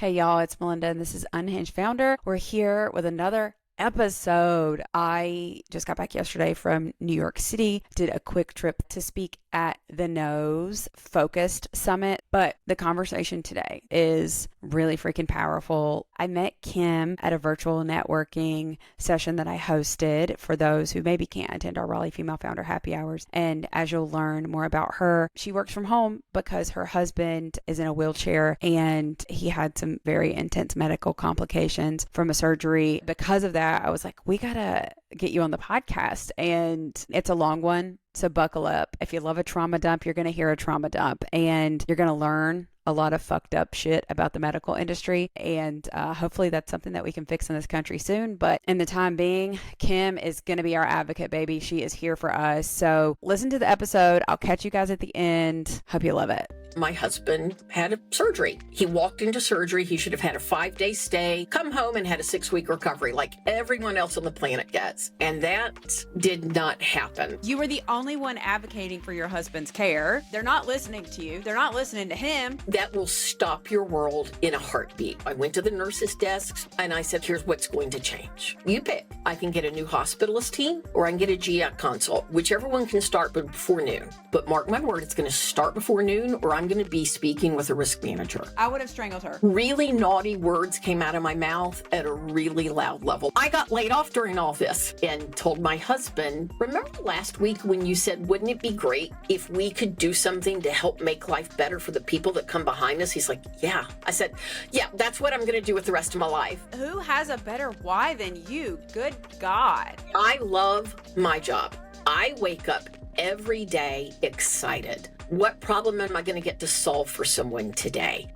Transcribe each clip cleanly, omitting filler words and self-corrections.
Hey y'all, it's Melinda and this is Unhinged Founder. We're here with another episode. I just got back yesterday from New York City, did a quick trip to speak at the Nose Focused Summit, but the conversation today is really freaking powerful. I met Kim at a virtual networking session that I hosted for those who maybe can't attend our Raleigh Female Founder Happy Hours. And as you'll learn more about her, she works from home because her husband is in a wheelchair and he had some very intense medical complications from a surgery. Because of that, I was like, we gotta get you on the podcast, and it's a long one, so buckle up. If you love a trauma dump, you're gonna hear a trauma dump, and you're gonna learn a lot of fucked up shit about the medical industry, and hopefully that's something that we can fix in this country soon. But in the time being, Kim is going to be our advocate, baby. She is here for us. So listen to the episode. I'll catch you guys at the end. Hope you love it. My husband had a surgery. He walked into surgery. He should have had a 5-day stay, come home and had a 6-week recovery like everyone else on the planet gets. And that did not happen. You were the only one advocating for your husband's care. They're not listening to you. They're not listening to him. That will stop your world in a heartbeat. I went to the nurses' desks and I said, here's what's going to change. You pick. I can get a new hospitalist team or I can get a GI consult, whichever one can start before noon. But mark my word, it's going to start before noon or I'm going to be speaking with a risk manager. I would have strangled her. Really naughty words came out of my mouth at a really loud level. I got laid off during all this and told my husband, remember last week when you said, wouldn't it be great if we could do something to help make life better for the people that come behind us? He's like, yeah. I said, yeah, that's what I'm going to do with the rest of my life. Who has a better why than you? Good God. I love my job. I wake up every day excited. What problem am I going to get to solve for someone today?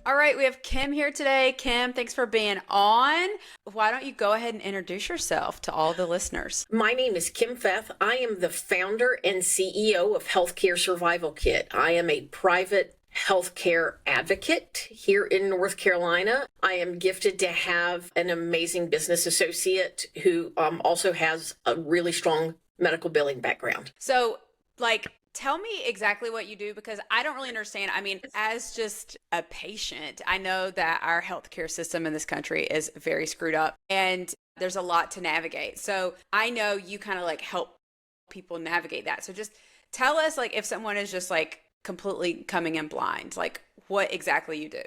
All right, we have Kim here today. Kim, thanks for being on. Why don't you go ahead and introduce yourself to all the listeners? My name is Kim Feth. I am the founder and CEO of Healthcare Survival Kit. I am a private healthcare advocate here in North Carolina. I am gifted to have an amazing business associate who also has a really strong medical billing background. So, tell me exactly what you do because I don't really understand. I mean, as just a patient, I know that our healthcare system in this country is very screwed up and there's a lot to navigate. So I know you kind of help people navigate that. So just tell us if someone is just completely coming in blind, what exactly you do.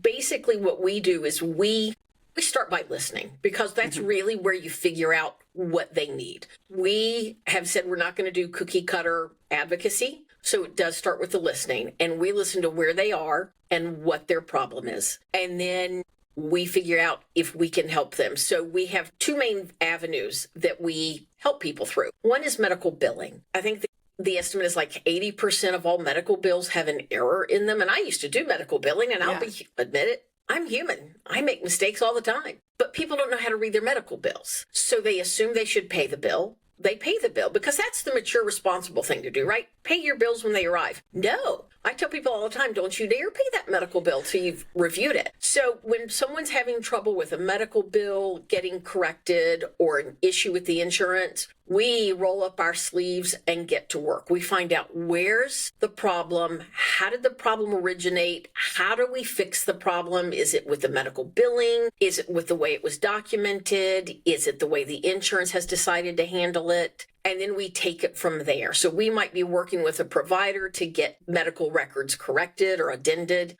Basically what we do is we start by listening because that's really where you figure out what they need. We have said we're not going to do cookie cutter advocacy. So it does start with the listening and we listen to where they are and what their problem is. And then we figure out if we can help them. So we have two main avenues that we help people through. One is medical billing. I think the estimate is 80% of all medical bills have an error in them. And I used to do medical billing and I'll admit it. I'm human. I make mistakes all the time, but people don't know how to read their medical bills. So they assume they should pay the bill. They pay the bill because that's the mature, responsible thing to do, right? Pay your bills when they arrive. No, I tell people all the time, don't you dare pay that medical bill till you've reviewed it. So when someone's having trouble with a medical bill getting corrected or an issue with the insurance, we roll up our sleeves and get to work. We find out where's the problem, how did the problem originate, how do we fix the problem? Is it with the medical billing? Is it with the way it was documented? Is it the way the insurance has decided to handle it? And then we take it from there. So we might be working with a provider to get medical records corrected or amended,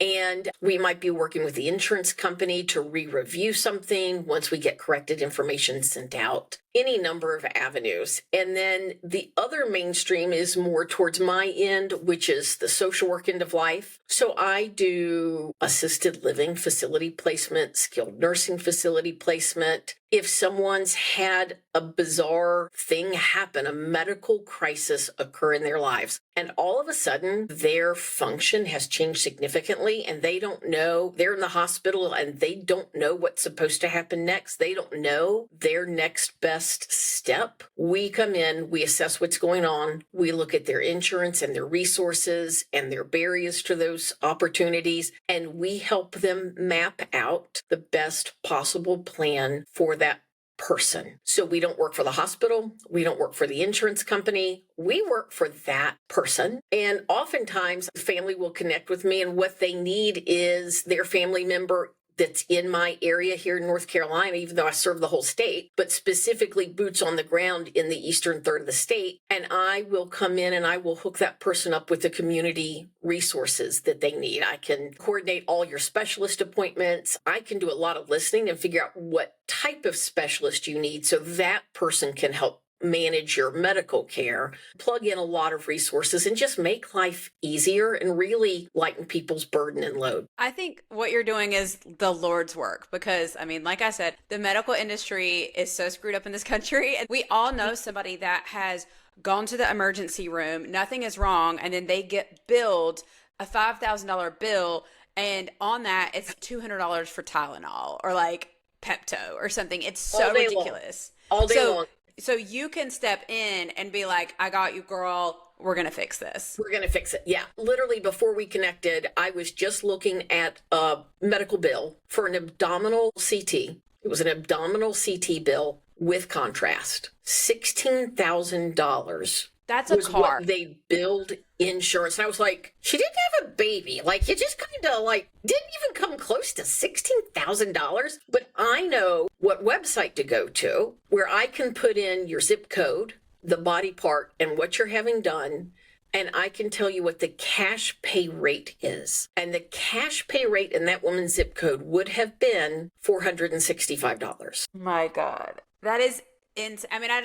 and we might be working with the insurance company to re-review something once we get corrected information sent out. Any number of avenues. And then the other mainstream is more towards my end, which is the social work end of life. So I do assisted living facility placement, skilled nursing facility placement. If someone's had a bizarre thing happen, a medical crisis occur in their lives, and all of a sudden their function has changed significantly and they don't know, they're in the hospital and they don't know what's supposed to happen next. They don't know their next best step. We come in, we assess what's going on. We look at their insurance and their resources and their barriers to those opportunities, and we help them map out the best possible plan for that person. So we don't work for the hospital. We don't work for the insurance company. We work for that person. And oftentimes the family will connect with me, and what they need is their family member that's in my area here in North Carolina, even though I serve the whole state, but specifically boots on the ground in the eastern third of the state. And I will come in and I will hook that person up with the community resources that they need. I can coordinate all your specialist appointments. I can do a lot of listening and figure out what type of specialist you need so that person can help manage your medical care, plug in a lot of resources, and just make life easier and really lighten people's burden and load. I think what you're doing is the Lord's work because, I mean, like I said, the medical industry is so screwed up in this country. And we all know somebody that has gone to the emergency room, nothing is wrong, and then they get billed a $5,000 bill, and on that, it's $200 for Tylenol or like Pepto or something. It's so ridiculous. All day long. So you can step in and be like, I got you, girl. We're going to fix this. We're going to fix it. Yeah. Literally before we connected, I was just looking at a medical bill for an abdominal CT. It was an abdominal CT bill with contrast. $16,000. That's a car. What they billed insurance. And I was like, she didn't have a baby. Like, you just kind of like didn't even come close to $16,000. But I know what website to go to where I can put in your zip code, the body part, and what you're having done. And I can tell you what the cash pay rate is. And the cash pay rate in that woman's zip code would have been $465. My God. That is I mean, I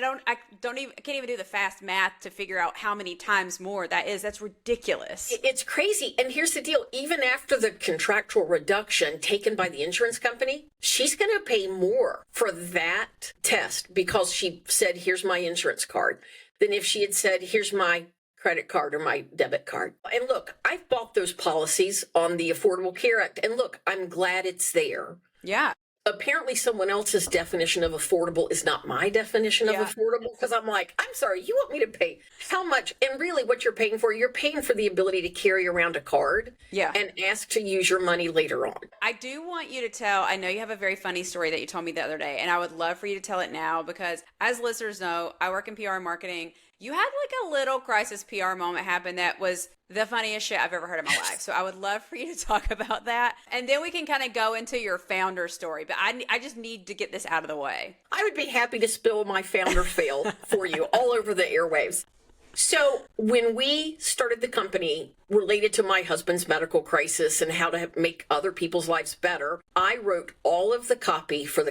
can't even do the fast math to figure out how many times more that is. That's ridiculous. It's crazy. And here's the deal. Even after the contractual reduction taken by the insurance company, she's going to pay more for that test because she said, here's my insurance card, than if she had said, here's my credit card or my debit card. And look, I've bought those policies on the Affordable Care Act. And look, I'm glad it's there. Yeah. Apparently someone else's definition of affordable is not my definition of affordable, because I'm like, I'm sorry, you want me to pay how much? And really what you're paying for the ability to carry around a card and ask to use your money later on. I do want you to tell, I know you have a very funny story that you told me the other day, and I would love for you to tell it now because as listeners know, I work in PR and marketing. You had like a little crisis PR moment happen that was the funniest shit I've ever heard in my life. So I would love for you to talk about that. And then we can kind of go into your founder story. But I just need to get this out of the way. I would be happy to spill my founder fail for you all over the airwaves. So when we started the company related to my husband's medical crisis and how to make other people's lives better, I wrote all of the copy for the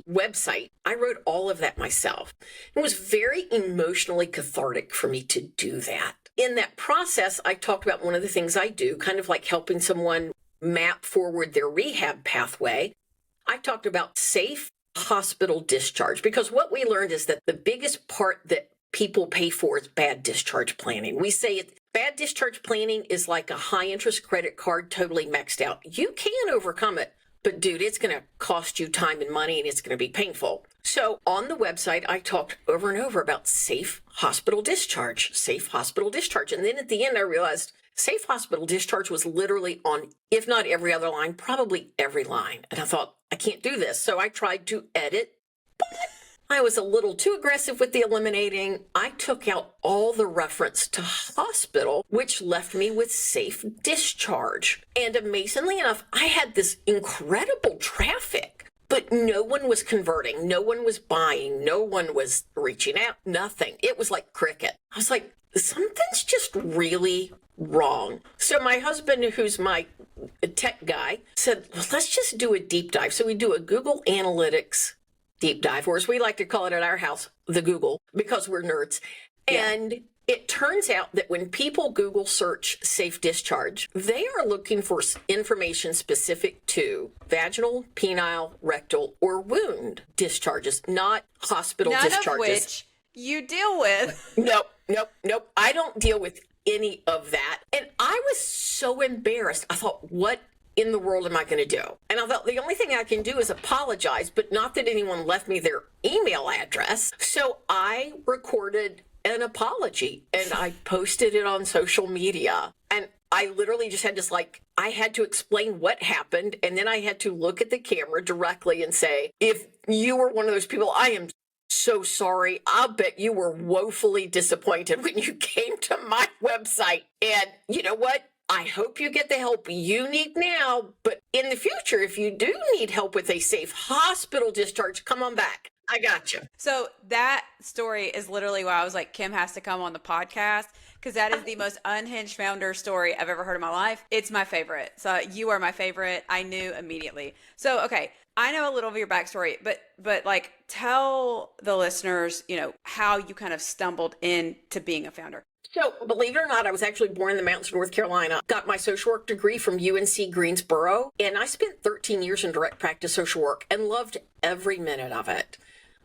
website. I wrote all of that myself. It was very emotionally cathartic for me to do that. In that process, I talked about one of the things I do, kind of like helping someone map forward their rehab pathway. I talked about safe hospital discharge because what we learned is that the biggest part that people pay for is bad discharge planning. We say bad discharge planning is like a high interest credit card totally maxed out. You can overcome it, but dude, it's going to cost you time and money and it's going to be painful. So on the website, I talked over and over about safe hospital discharge. And then at the end, I realized safe hospital discharge was literally on, if not every other line, probably every line. And I thought, I can't do this. So I tried to edit, but I was a little too aggressive with the eliminating. I took out all the reference to hospital, which left me with safe discharge. And amazingly enough, I had this incredible traffic, but no one was converting. No one was buying. No one was reaching out. Nothing. It was like cricket. I was like, something's just really wrong. So my husband, who's my tech guy, said, well, let's just do a deep dive. So we do a Google Analytics deep dive, or as we like to call it at our house, the Google, because we're nerds. Yeah. And it turns out that when people Google search safe discharge, they are looking for information specific to vaginal, penile, rectal, or wound discharges, not hospital discharges. None of which you deal with. Nope. I don't deal with any of that. And I was so embarrassed. I thought, what in the world am I going to do? And I thought the only thing I can do is apologize, but not that anyone left me their email address. So I recorded an apology and I posted it on social media. And I literally just had this I had to explain what happened. And then I had to look at the camera directly and say, if you were one of those people, I am so sorry. I'll bet you were woefully disappointed when you came to my website. And you know what? I hope you get the help you need now. But in the future, if you do need help with a safe hospital discharge, come on back. I got you. So that story is literally why I was like, Kim has to come on the podcast, because that is the most unhinged founder story I've ever heard in my life. It's my favorite. So you are my favorite. I knew immediately. So, okay, I know a little of your backstory, but like tell the listeners, how you kind of stumbled into being a founder. So, believe it or not, I was actually born in the mountains of North Carolina, got my social work degree from UNC Greensboro, and I spent 13 years in direct practice social work and loved every minute of it.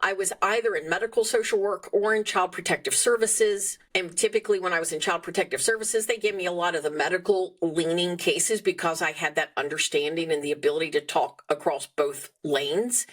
I was either in medical social work or in child protective services. And typically when I was in child protective services, they gave me a lot of the medical leaning cases because I had that understanding and the ability to talk across both lanes.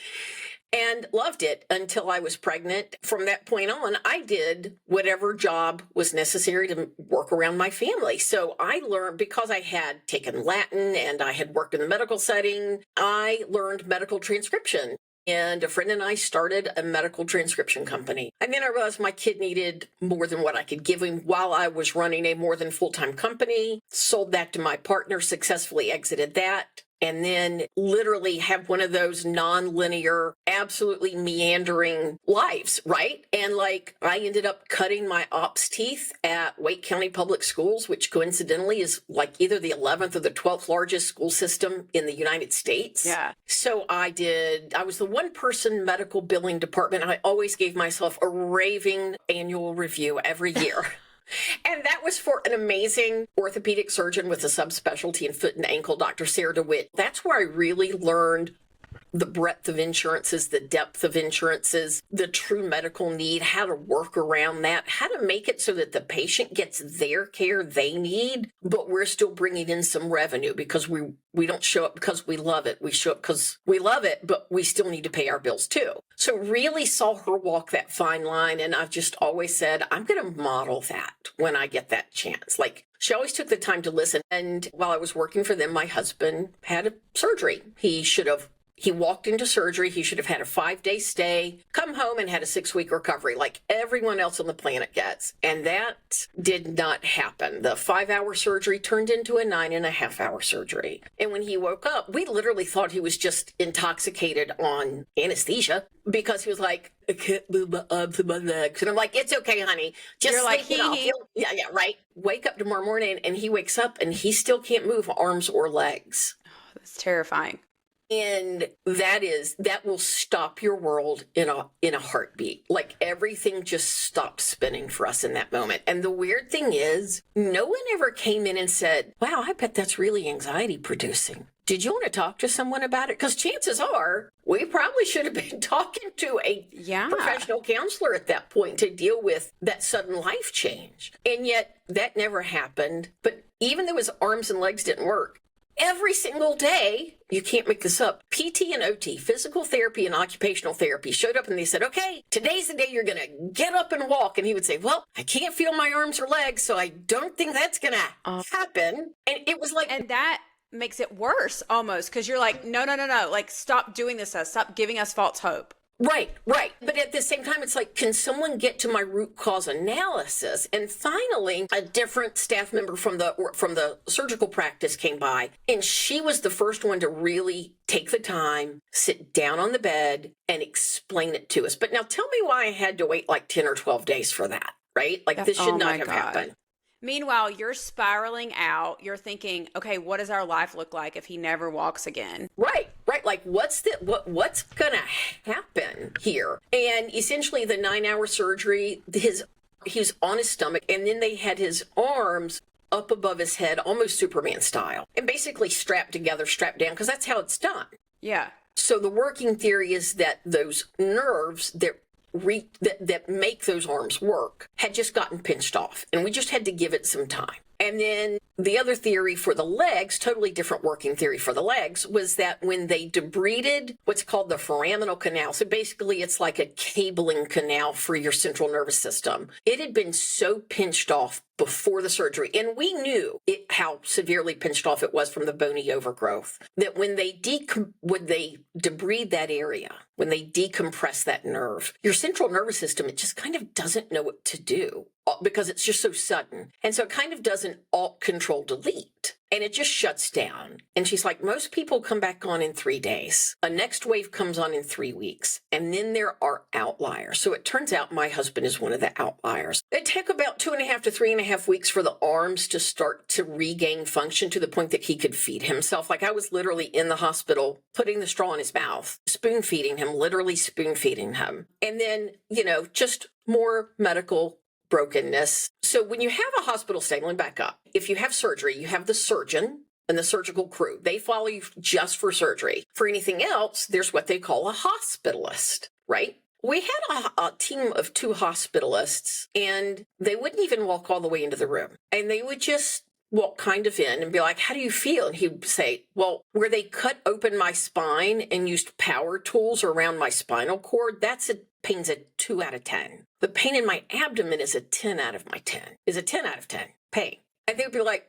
And loved it until I was pregnant. From that point on, I did whatever job was necessary to work around my family. So I learned, because I had taken Latin and I had worked in the medical setting, I learned medical transcription. And a friend and I started a medical transcription company. And then I realized my kid needed more than what I could give him while I was running a more than full-time company. Sold that to my partner, successfully exited that. And then literally have one of those non-linear, absolutely meandering lives, right? And I ended up cutting my ops teeth at Wake County Public Schools, which coincidentally is either the 11th or the 12th largest school system in the United States. Yeah. So I was the one-person medical billing department. I always gave myself a raving annual review every year. And that was for an amazing orthopedic surgeon with a subspecialty in foot and ankle, Dr. Sarah DeWitt. That's where I really learned the breadth of insurances, the depth of insurances, the true medical need, how to work around that, how to make it so that the patient gets their care they need, but we're still bringing in some revenue because we don't show up because we love it. We show up because we love it, but we still need to pay our bills too. So really saw her walk that fine line. And I've just always said, I'm going to model that when I get that chance. She always took the time to listen. And while I was working for them, my husband had a surgery. He walked into surgery. He should have had a 5-day stay, come home and had a 6-week recovery like everyone else on the planet gets. And that did not happen. The 5-hour surgery turned into a 9.5-hour surgery. And when he woke up, we literally thought he was just intoxicated on anesthesia because he was like, I can't move my arms and my legs. And I'm like, it's okay, honey. Just You're like, sleep it off. Yeah, right. Wake up tomorrow morning and he wakes up and he still can't move arms or legs. Oh, that's terrifying. And that will stop your world in a heartbeat. Everything just stopped spinning for us in that moment. And the weird thing is, no one ever came in and said, wow, I bet that's really anxiety producing. Did you want to talk to someone about it? Because chances are we probably should have been talking to a professional counselor at that point to deal with that sudden life change. And yet that never happened. But even though his arms and legs didn't work, every single day, you can't make this up, PT and OT, physical therapy and occupational therapy, showed up and they said, okay, today's the day you're going to get up and walk. And he would say, well, I can't feel my arms or legs, so I don't think that's going to happen. And it was And that makes it worse almost, because you're like, no. Stop doing this. Stop giving us false hope. Right. But at the same time, it's can someone get to my root cause analysis? And finally, a different staff member from the surgical practice came by, and she was the first one to really take the time, sit down on the bed, and explain it to us. But now tell me why I had to wait 10 or 12 days for that, right? This should not have happened. Meanwhile, you're spiraling out. You're thinking, okay, what does our life look like if he never walks again? Right. What's going to happen here? And essentially the 9-hour surgery, he was on his stomach, and then they had his arms up above his head, almost Superman style, and basically strapped down, because that's how it's done. Yeah. So the working theory is that those nerves that make those arms work had just gotten pinched off, and we just had to give it some time. And then the other theory for the legs, totally different working theory for the legs, was that when they debrided what's called the foraminal canal, so basically it's like a cabling canal for your central nervous system, it had been so pinched off before the surgery, and we knew how severely pinched off it was from the bony overgrowth, that when they debride that area, when they decompress that nerve, your central nervous system, it just kind of doesn't know what to do because it's just so sudden. And so it kind of does an alt-control-delete. And it just shuts down. And she's like, most people come back on in 3 days. A next wave comes on in 3 weeks. And then there are outliers. So it turns out my husband is one of the outliers. It took about 2.5 to 3.5 weeks for the arms to start to regain function to the point that he could feed himself. Like I was literally in the hospital, putting the straw in his mouth, spoon feeding him, literally spoon feeding him. And then, just more medical brokenness. So when you have a hospital stay, let me back up. If you have surgery, you have the surgeon and the surgical crew. They follow you just for surgery. For anything else, there's what they call a hospitalist, right? We had a team of 2 hospitalists, and they wouldn't even walk all the way into the room. And they would just walk kind of in and be like, how do you feel? And he'd say, well, where they cut open my spine and used power tools around my spinal cord, pain's a 2 out of 10. The pain in my abdomen is a 10 out of 10 pain. And they would be like,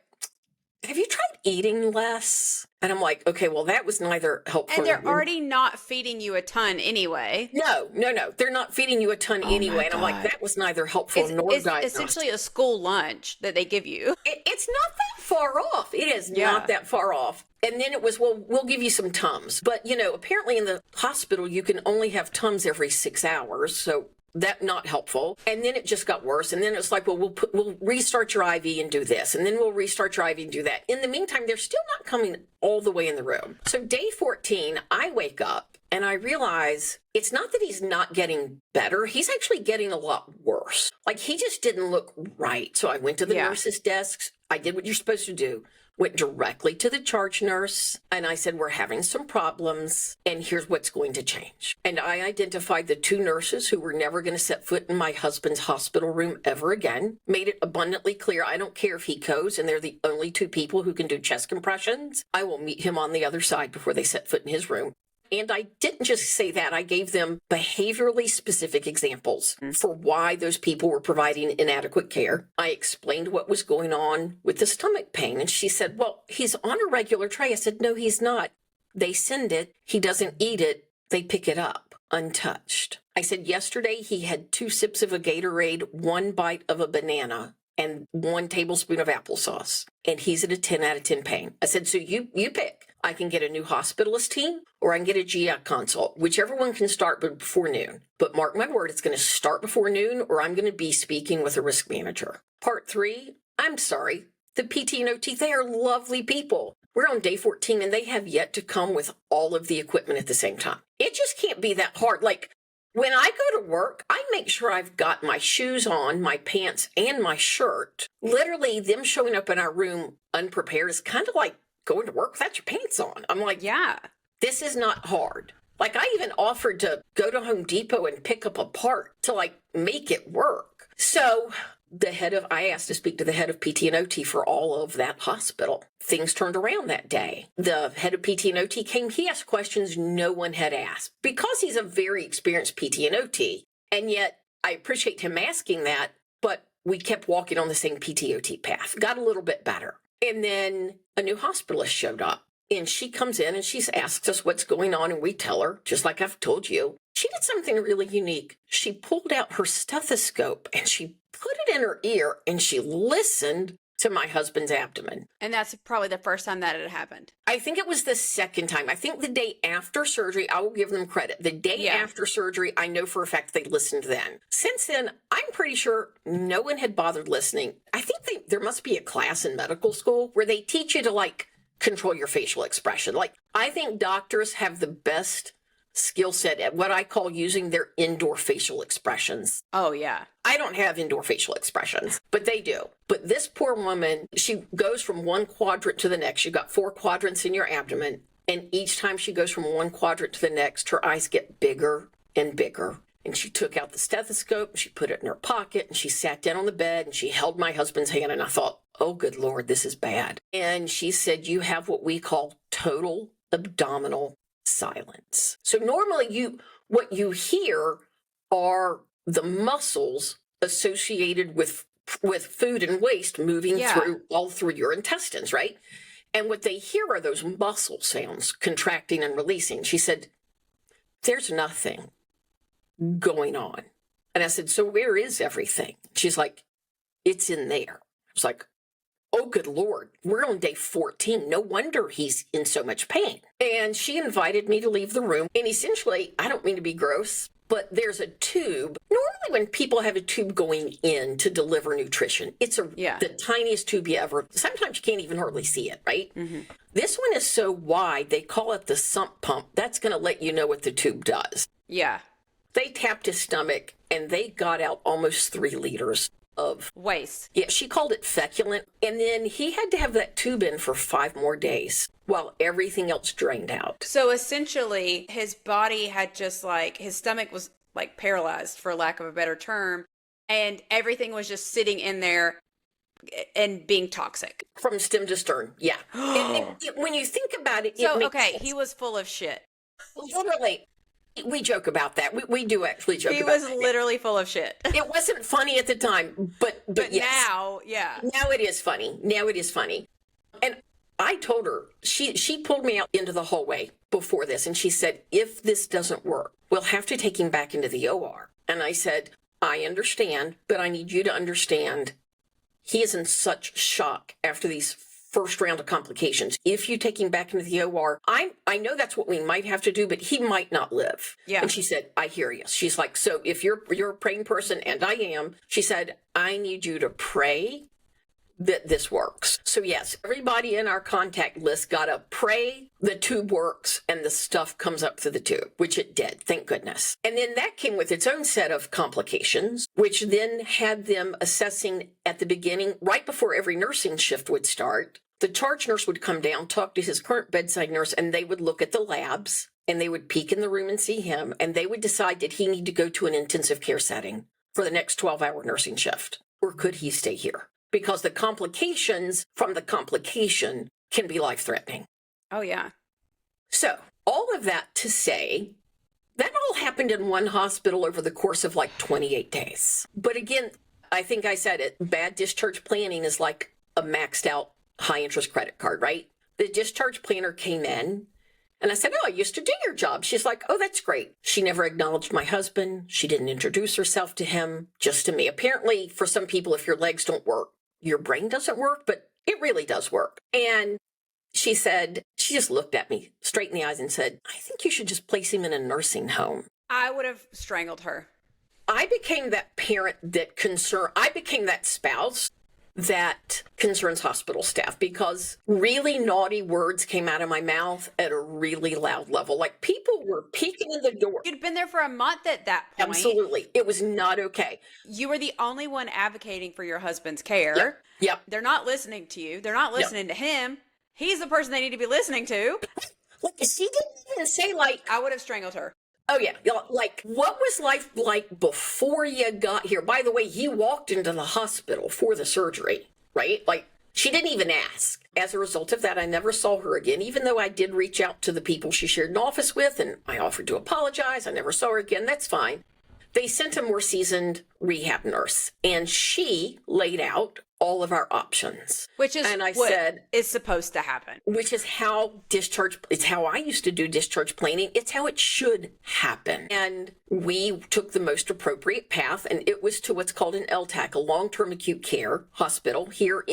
have you tried eating less? And I'm like, okay, well, that was neither helpful. And they're already not feeding you a ton anyway. No. They're not feeding you a ton anyway. And I'm like, that was neither helpful nor diagnostic. It's essentially a school lunch that they give you. It's not that far off. It is not that far off. And then it was, well, we'll give you some Tums. But, apparently in the hospital, you can only have Tums every 6 hours. So that not helpful. And then it just got worse. And then it's like, well, we'll restart your IV and do this. And then we'll restart your IV and do that. In the meantime, they're still not coming all the way in the room. So day 14, I wake up and I realize it's not that he's not getting better. He's actually getting a lot worse. Like he just didn't look right. So I went to the nurse's desks. I did what you're supposed to do. Went directly to the charge nurse, and I said, we're having some problems, and here's what's going to change. And I identified the 2 nurses who were never going to set foot in my husband's hospital room ever again, made it abundantly clear, I don't care if he goes, and they're the only 2 people who can do chest compressions. I will meet him on the other side before they set foot in his room. And I didn't just say that. I gave them behaviorally specific examples for why those people were providing inadequate care. I explained what was going on with the stomach pain. And she said, well, he's on a regular tray. I said, no, he's not. They send it. He doesn't eat it. They pick it up untouched. I said, yesterday he had 2 sips of a Gatorade, 1 bite of a banana, and 1 tablespoon of applesauce. And he's at a 10 out of 10 pain. I said, so you pick. I can get a new hospitalist team or I can get a GI consult, whichever one can start before noon. But mark my word, it's going to start before noon or I'm going to be speaking with a risk manager. Part 3, I'm sorry. The PT and OT, they are lovely people. We're on day 14 and they have yet to come with all of the equipment at the same time. It just can't be that hard. Like when I go to work, I make sure I've got my shoes on, my pants, and my shirt. Literally, them showing up in our room unprepared is kind of like going to work without your pants on. I'm like, yeah, this is not hard. Like I even offered to go to Home Depot and pick up a part to like make it work. So I asked to speak to the head of PT and OT for all of that hospital. Things turned around that day. The head of PT and OT came. He asked questions no one had asked because he's a very experienced PT and OT. And yet I appreciate him asking that, but we kept walking on the same PT OT path. Got a little bit better. And then a new hospitalist showed up and she comes in and she's asked us what's going on. And we tell her, just like I've told you, she did something really unique. She pulled out her stethoscope and she put it in her ear and she listened to my husband's abdomen. And that's probably the first time that it happened. I think it was the second time. I think the day after surgery, I will give them credit. The day after surgery, I know for a fact they listened then. Since then, I'm pretty sure no one had bothered listening. I think there must be a class in medical school where they teach you to like control your facial expression. Like I think doctors have the best skill set at what I call using their indoor facial expressions. Oh, yeah. I don't have indoor facial expressions, but they do. But this poor woman, she goes from one quadrant to the next. You've got 4 quadrants in your abdomen. And each time she goes from one quadrant to the next, her eyes get bigger and bigger And she took out the stethoscope, and she put it in her pocket, and she sat down on the bed, and she held my husband's hand, and I thought, oh, good Lord, this is bad. And she said, you have what we call total abdominal silence. So normally what you hear are the muscles associated with food and waste moving through your intestines, right? And what they hear are those muscle sounds contracting and releasing. She said, there's nothing going on. And I said, so where is everything? She's like, it's in there. I was like, oh, good Lord, we're on day 14. No wonder he's in so much pain. And she invited me to leave the room. And essentially, I don't mean to be gross, but there's a tube. Normally when people have a tube going in to deliver nutrition, it's the tiniest tube you ever, sometimes you can't even hardly see it, right? Mm-hmm. This one is so wide, they call it the sump pump. That's going to let you know what the tube does. Yeah. They tapped his stomach and they got out almost 3 liters of waste. Yeah, she called it feculent. And then he had to have that tube in for 5 more days while everything else drained out. So essentially, his body had just his stomach was paralyzed, for lack of a better term, and everything was just sitting in there and being toxic. From stem to stern, yeah. When you think about it, he was full of shit. Literally. We joke about that. We do actually joke about that. He was literally full of shit. It wasn't funny at the time, but yes. Now, yeah. Now it is funny. And I told her, she pulled me out into the hallway before this, and she said, if this doesn't work, we'll have to take him back into the OR. And I said, I understand, but I need you to understand he is in such shock after these first round of complications. If you take him back into the OR, I know that's what we might have to do, but he might not live. Yeah. And she said, I hear you. She's like, so if you're a praying person, and I am, she said, I need you to pray that this works. So yes, everybody in our contact list got to pray the tube works and the stuff comes up through the tube, which it did, thank goodness. And then that came with its own set of complications, which then had them assessing at the beginning, right before every nursing shift would start. The charge nurse would come down, talk to his current bedside nurse, and they would look at the labs, and they would peek in the room and see him, and they would decide, did he need to go to an intensive care setting for the next 12-hour nursing shift, or could he stay here? Because the complications from the complication can be life-threatening. Oh, yeah. So all of that to say, that all happened in one hospital over the course of 28 days. But again, I think I said it, bad discharge planning is like a maxed out high-interest credit card, right? The discharge planner came in, and I said, oh, I used to do your job. She's like, oh, that's great. She never acknowledged my husband. She didn't introduce herself to him, just to me. Apparently, for some people, if your legs don't work, your brain doesn't work, but it really does work. And she just looked at me straight in the eyes and said, I think you should just place him in a nursing home. I would have strangled her. I became that parent I became that spouse that concerns hospital staff, because really naughty words came out of my mouth at a really loud level. People were peeking in the door. You'd been there for a month at that point. Absolutely. It was not okay. You were the only one advocating for your husband's care. Yep. They're not listening to you. They're not listening to him. He's the person they need to be listening to. She didn't even say I would have strangled her. Oh, yeah. What was life like before you got here? By the way, he walked into the hospital for the surgery, right? She didn't even ask. As a result of that, I never saw her again, even though I did reach out to the people she shared an office with, and I offered to apologize. I never saw her again. That's fine. They sent a more seasoned rehab nurse, and she laid out all of our options. Which is what is supposed to happen. Which is it's how I used to do discharge planning. It's how it should happen. And we took the most appropriate path, and it was to what's called an LTAC, a long-term acute care hospital here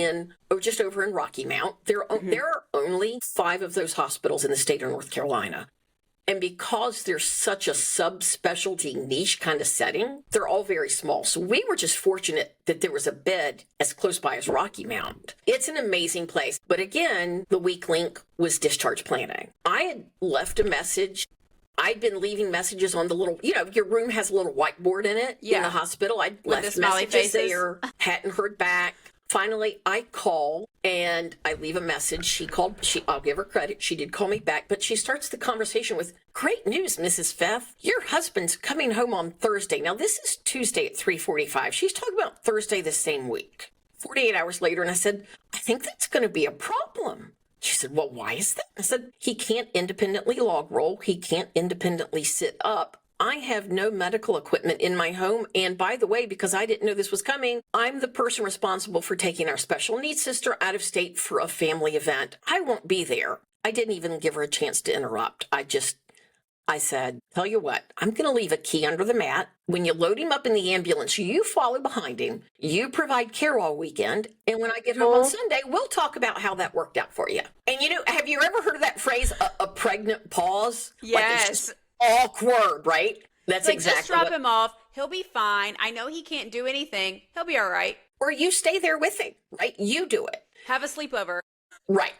just over in Rocky Mount. There are only 5 of those hospitals in the state of North Carolina. And because there's such a subspecialty niche kind of setting, they're all very small. So we were just fortunate that there was a bed as close by as Rocky Mount. It's an amazing place. But again, the weak link was discharge planning. I had left a message. I'd been leaving messages on the little, your room has a little whiteboard in it in the hospital. I'd left messages there, hadn't heard back. Finally, I call and I leave a message. I'll give her credit. She did call me back, but she starts the conversation with, "Great news, Mrs. Feth. Your husband's coming home on Thursday." Now, this is Tuesday at 3:45. She's talking about Thursday the same week. 48 hours later, and I said, "I think that's going to be a problem." She said, "Well, why is that?" I said, "He can't independently log roll. He can't independently sit up. I have no medical equipment in my home. And by the way, because I didn't know this was coming, I'm the person responsible for taking our special needs sister out of state for a family event. I won't be there." I didn't even give her a chance to interrupt. I said, "Tell you what, I'm going to leave a key under the mat. When you load him up in the ambulance, you follow behind him. You provide care all weekend. And when I get home on Sunday, we'll talk about how that worked out for you." And have you ever heard of that phrase, a pregnant pause? Yes. Awkward, right? That's like, exactly just drop him off. He'll be fine. I know he can't do anything. He'll be all right. Or you stay there with him, right? You do it. Have a sleepover. Right.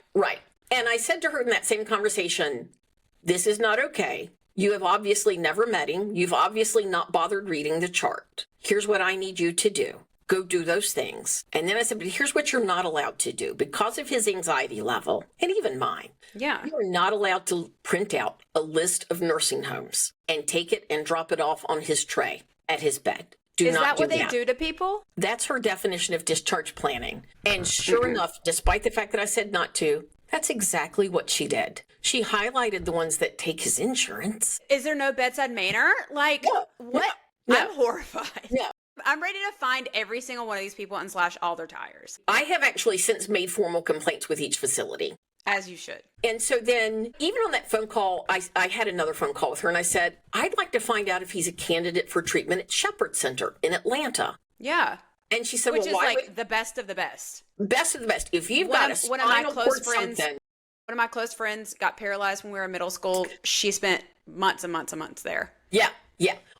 And I said to her in that same conversation, "This is not okay. You have obviously never met him. You've obviously not bothered reading the chart. Here's what I need you to do. Go do those things." And then I said, "But here's what you're not allowed to do. Because of his anxiety level, and even mine, Yeah. you are not allowed to print out a list of nursing homes and take it and drop it off on his tray at his bed. Is that what they do to people? That's her definition of discharge planning. And sure enough, despite the fact that I said not to, that's exactly what she did. She highlighted the ones that take his insurance. Is there no bedside manner? Like, what? No. I'm horrified. No. I'm ready to find every single one of these people and slash all their tires. I have actually since made formal complaints with each facility. As you should. And so then, even on that phone call, I had another phone call with her, and I said, "I'd like to find out if he's a candidate for treatment at Shepherd Center in Atlanta." Yeah. And she said, Which "Well, is why like the best of the best. best of the best. If you've got a one of my spinal close cord friends, something." one of my close friends got paralyzed when we were in middle school. She spent months and months and months there. Yeah.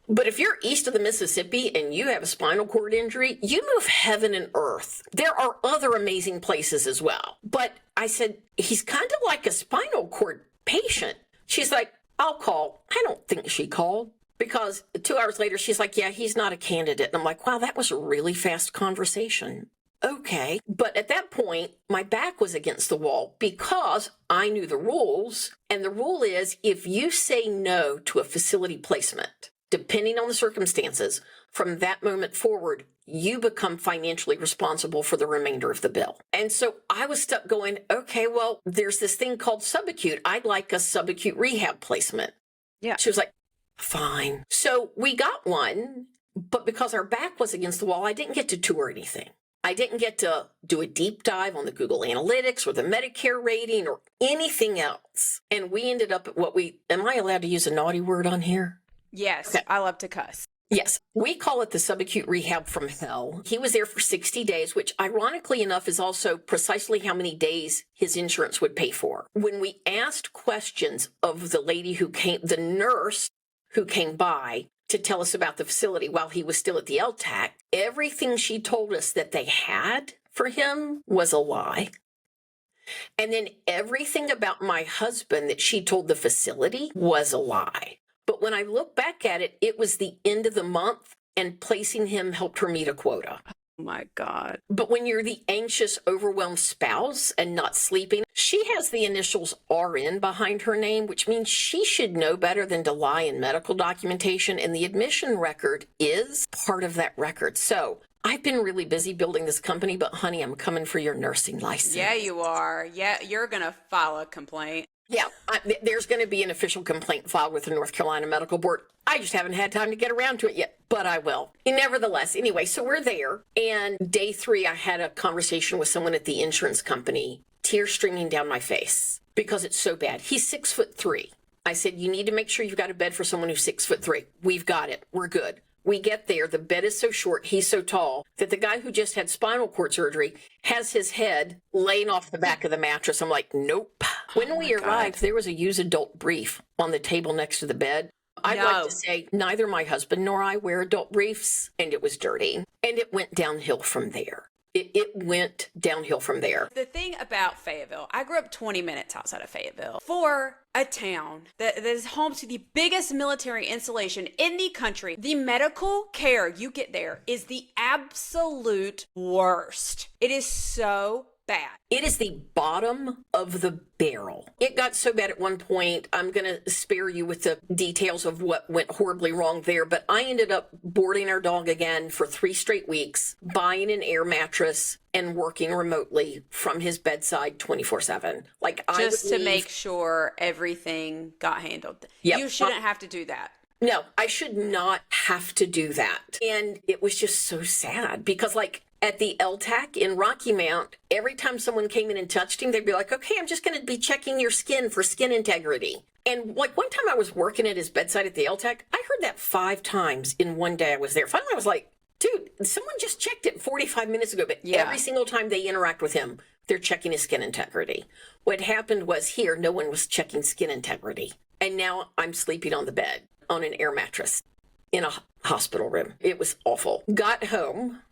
But if you're east of the Mississippi and you have a spinal cord injury, you move heaven and earth. There are other amazing places as well. But I said, "He's kind of like a spinal cord patient." She's like, "I'll call." I don't think she called, because 2 hours later, she's like, "Yeah, he's not a candidate." And I'm like, wow, that was a really fast conversation. Okay. But at that point, my back was against the wall because I knew the rules. And the rule is, if you say no to a facility placement, depending on the circumstances, from that moment forward, you become financially responsible for the remainder of the bill. And so I was stuck going, okay, well, there's this thing called Subacute. I'd like a subacute rehab placement. Yeah. She was like, fine. So we got one, but because our back was against the wall, I didn't get to tour anything. I didn't get to do a deep dive on the Google Analytics or the Medicare rating or anything else. And we ended up at am I allowed to use a naughty word on here? Yes. Okay. I love to cuss. Yes, we call it the Subacute Rehab from Hell. He was there for 60 days, which ironically enough is also precisely how many days his insurance would pay for. When we asked questions of the lady the nurse who came by to tell us about the facility while he was still at the LTAC, everything she told us that they had for him was a lie. And then everything about my husband that she told the facility was a lie. But when I look back at it, it was the end of the month and placing him helped her meet a quota. Oh my God. But when you're the anxious, overwhelmed spouse and not sleeping, she has the initials RN behind her name, which means she should know better than to lie in medical documentation. And the admission record is part of that record. So I've been really busy building this company, but honey, I'm coming for your nursing license. Yeah, you are. Yeah, you're going to file a complaint. Yeah, there's going to be an official complaint filed with the North Carolina Medical Board. I just haven't had time to get around to it yet, but I will. Nevertheless, anyway, so we're there. And day 3, I had a conversation with someone at the insurance company, tears streaming down my face because it's so bad. He's 6'3". I said, you need to make sure you've got a bed for someone who's 6'3". We've got it. We're good. We get there. The bed is so short, he's so tall, that the guy who just had spinal cord surgery has his head laying off the back of the mattress. I'm like, nope. When we arrived, there was a used adult brief on the table next to the bed. I'd like to say neither my husband nor I wear adult briefs, and it was dirty. And it went downhill from there. It went downhill from there. The thing about Fayetteville, I grew up 20 minutes outside of Fayetteville. For a town that is home to the biggest military installation in the country, the medical care you get there is the absolute worst. It is so bad. It is the bottom of the barrel. It got so bad at one point, I'm going to spare you with the details of what went horribly wrong there, but I ended up boarding our dog again for 3 straight weeks, buying an air mattress, and working remotely from his bedside 24/7. Like, just to make sure everything got handled. Yep. You shouldn't have to do that. No, I should not have to do that. And it was just so sad because, like, at the LTAC in Rocky Mount, every time someone came in and touched him, they'd be like, okay, I'm just going to be checking your skin for skin integrity. And like one time I was working at his bedside at the LTAC, I heard that 5 times in one day I was there. Finally, I was like, dude, someone just checked it 45 minutes ago. But every single time they interact with him, they're checking his skin integrity. What happened was here, no one was checking skin integrity. And now I'm sleeping on the bed on an air mattress in a hospital room. It was awful. Got home.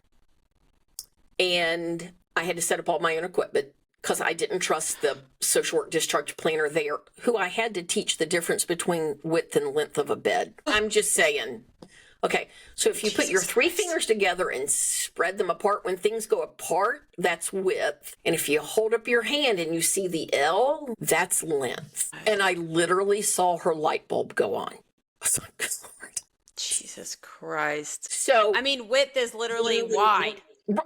And I had to set up all my own equipment because I didn't trust the social work discharge planner there, who I had to teach the difference between width and length of a bed. I'm just saying. Okay, so if you put your 3 fingers together and spread them apart, when things go apart, that's width. And if you hold up your hand and you see the L, that's length. And I literally saw her light bulb go on. I was like, good Lord. Jesus Christ. So, I mean, width is literally wide.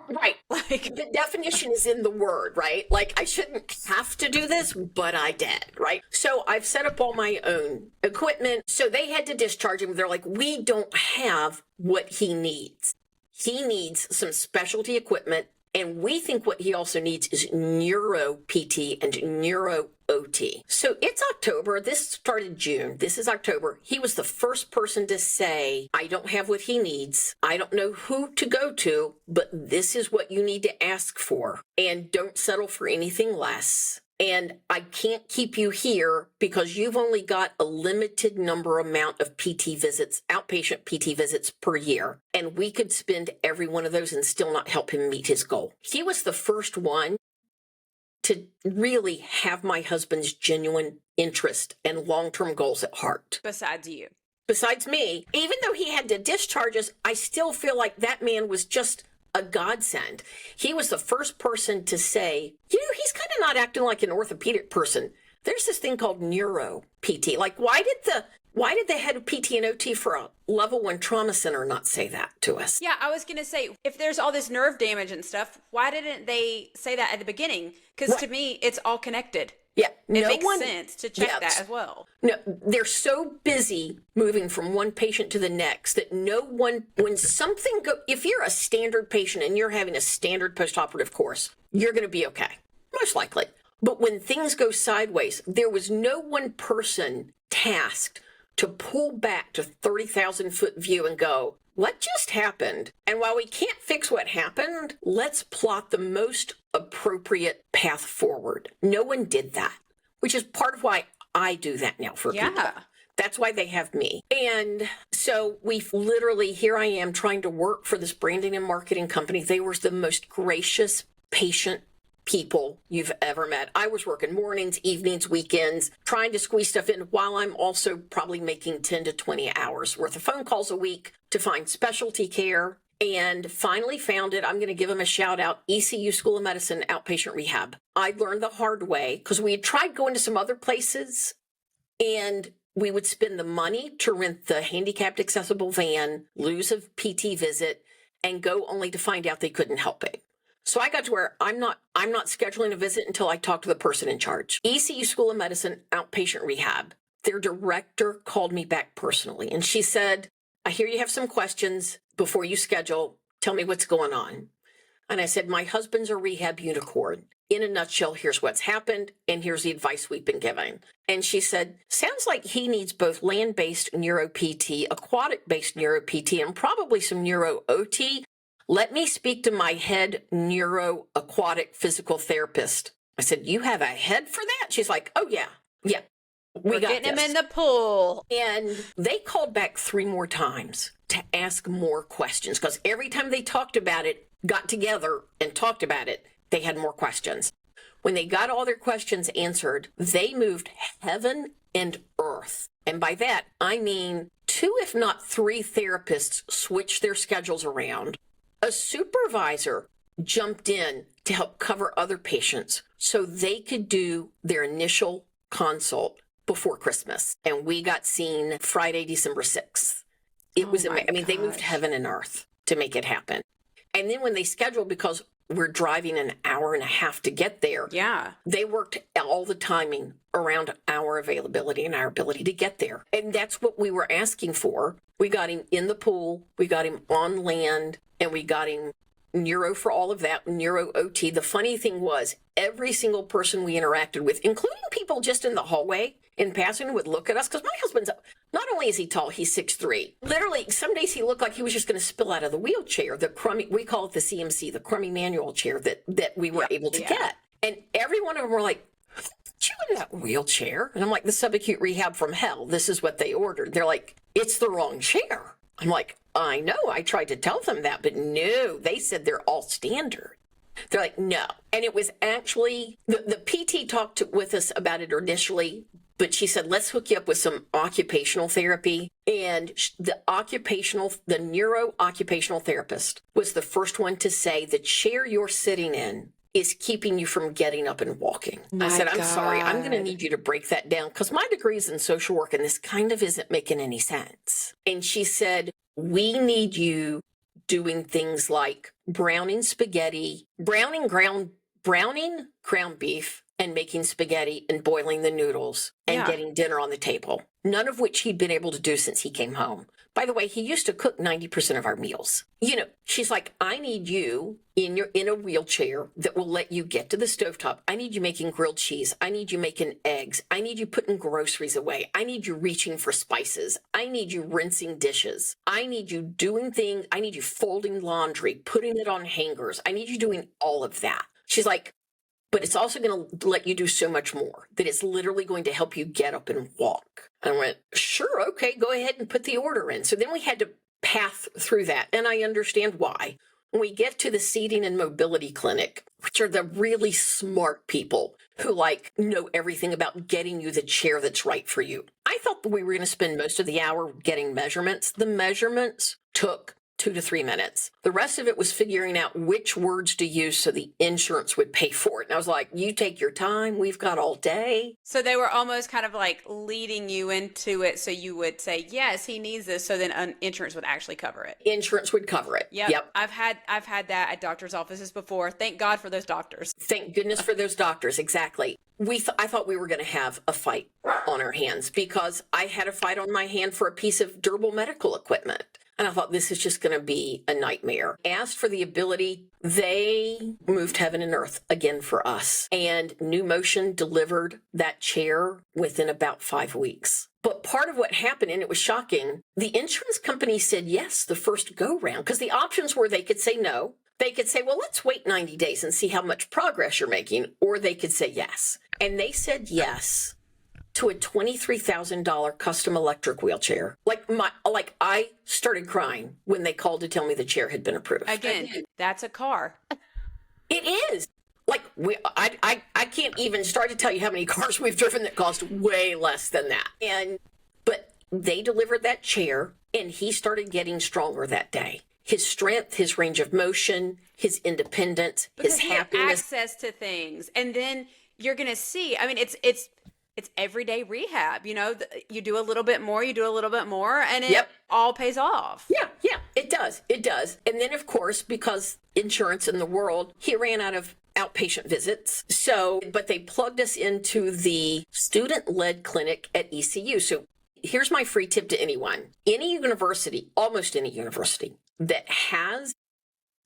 Right. Like, the definition is in the word, right? Like, I shouldn't have to do this, but I did, right? So I've set up all my own equipment. So they had to discharge him. They're like, we don't have what he needs. He needs some specialty equipment. And we think what he also needs is neuro PT and neuro OT. So it's October. This started June. This is October. He was the first person to say, I don't have what he needs. I don't know who to go to, but this is what you need to ask for. And don't settle for anything less. And I can't keep you here because you've only got a limited amount of PT visits, outpatient PT visits per year. And we could spend every one of those and still not help him meet his goal. He was the first one to really have my husband's genuine interest and long-term goals at heart. Besides you. Besides me. Even though he had to discharge us, I still feel like that man was just a godsend. He was the first person to say, you know, he's kind of not acting like an orthopedic person. There's this thing called neuro PT. Like, why did the head of PT and OT for a level 1 trauma center not say that to us? Yeah, I was going to say, if there's all this nerve damage and stuff, why didn't they say that at the beginning? Because to me, it's all connected. Yeah, it makes sense to check that as well. No, they're so busy moving from one patient to the next that when something if you're a standard patient and you're having a standard postoperative course, you're going to be okay, most likely. But when things go sideways, there was no one person tasked to pull back to 30,000-foot view and go, what just happened? And while we can't fix what happened, let's plot the most appropriate path forward. No one did that, which is part of why I do that now for people. That's why they have me. And so here I am trying to work for this branding and marketing company. They were the most gracious, patient people you've ever met. I was working mornings, evenings, weekends, trying to squeeze stuff in while I'm also probably making 10 to 20 hours worth of phone calls a week to find specialty care. And finally found it. I'm going to give them a shout out. ECU School of Medicine Outpatient Rehab. I learned the hard way because we had tried going to some other places and we would spend the money to rent the handicapped accessible van, lose a PT visit, and go only to find out they couldn't help it. So I got to where I'm not scheduling a visit until I talk to the person in charge. ECU School of Medicine Outpatient Rehab. Their director called me back personally and she said, I hear you have some questions before you schedule. Tell me what's going on. And I said, my husband's a rehab unicorn. In a nutshell, here's what's happened, and here's the advice we've been given. And she said, sounds like he needs both land-based neuro-PT, aquatic-based neuro-PT, and probably some neuro-OT. Let me speak to my head neuro-aquatic physical therapist. I said, you have a head for that? She's like, oh, yeah. We're getting him in the pool. And they called back 3 more times to ask more questions because every time they talked about it, got together and talked about it, they had more questions. When they got all their questions answered, they moved heaven and earth. And by that, I mean 2, if not 3 therapists switched their schedules around. A supervisor jumped in to help cover other patients so they could do their initial consult before Christmas. And we got seen Friday, December 6th. It was amazing. I mean, they moved heaven and earth to make it happen. And then when they scheduled, because we're driving an hour and a half to get there. Yeah. They worked all the timing around our availability and our ability to get there. And that's what we were asking for. We got him in the pool, we got him on land, and we got him neuro for all of that, neuro OT. The funny thing was, every single person we interacted with, including people just in the hallway in passing, would look at us, because my husband's, not only is he tall, he's 6'3". Literally, some days he looked like he was just going to spill out of the wheelchair, the crummy, we call it the CMC, the crummy manual chair that we were able to get. And every one of them were like, "Did you in that wheelchair?" And I'm like, "The subacute rehab from hell. This is what they ordered." They're like, "It's the wrong chair." I'm like, "I know. I tried to tell them that, but no, they said they're all standard." They're like, "No." And it was actually, the PT talked with us about it initially, but she said, "Let's hook you up with some occupational therapy." And the neuro-occupational therapist was the first one to say, the chair you're sitting in is keeping you from getting up and walking. I said, "I'm sorry, I'm going to need you to break that down, because my degree is in social work and this kind of isn't making any sense." And she said, "We need you doing things like browning ground beef, and making spaghetti and boiling the noodles and getting dinner on the table." None of which he'd been able to do since he came home. By the way, he used to cook 90% of our meals. She's like, "I need you in a wheelchair that will let you get to the stovetop. I need you making grilled cheese. I need you making eggs. I need you putting groceries away. I need you reaching for spices. I need you rinsing dishes. I need you doing things. I need you folding laundry, putting it on hangers. I need you doing all of that." She's like, "But it's also going to let you do so much more, that it's literally going to help you get up and walk." I went, "Sure, okay, go ahead and put the order in." So then we had to path through that, and I understand why. When we get to the seating and mobility clinic, which are the really smart people who know everything about getting you the chair that's right for you. I thought that we were going to spend most of the hour getting measurements. The measurements took 2 to 3 minutes. The rest of it was figuring out which words to use so the insurance would pay for it. And I was like, "You take your time. We've got all day." So they were almost kind of like leading you into it, so you would say, "Yes, he needs this," so then insurance would actually cover it. Insurance would cover it. Yep. I've had that at doctors' offices before. Thank God for those doctors. Thank goodness for those doctors. Exactly. I thought we were going to have a fight on our hands, because I had a fight on my hand for a piece of durable medical equipment. And I thought, this is just going to be a nightmare. Asked for the ability. They moved heaven and earth again for us. And New Motion delivered that chair within about 5 weeks. But part of what happened, and it was shocking, the insurance company said yes the first go round, because the options were they could say no. They could say, "Well, let's wait 90 days and see how much progress you're making." Or they could say yes. And they said yes to a $23,000 custom electric wheelchair. I started crying when they called to tell me the chair had been approved. Again, that's a car. It is. I can't even start to tell you how many cars we've driven that cost way less than that. But they delivered that chair, and he started getting stronger that day. His strength, his range of motion, his independence, because his happiness. Access to things. And then you're going to see, I mean, it's everyday rehab. You do a little bit more, and it all pays off. Yeah, it does. It does. And then, of course, because insurance in the world, he ran out of outpatient visits. But they plugged us into the student-led clinic at ECU. So here's my free tip to anyone. Any university, almost any university, that has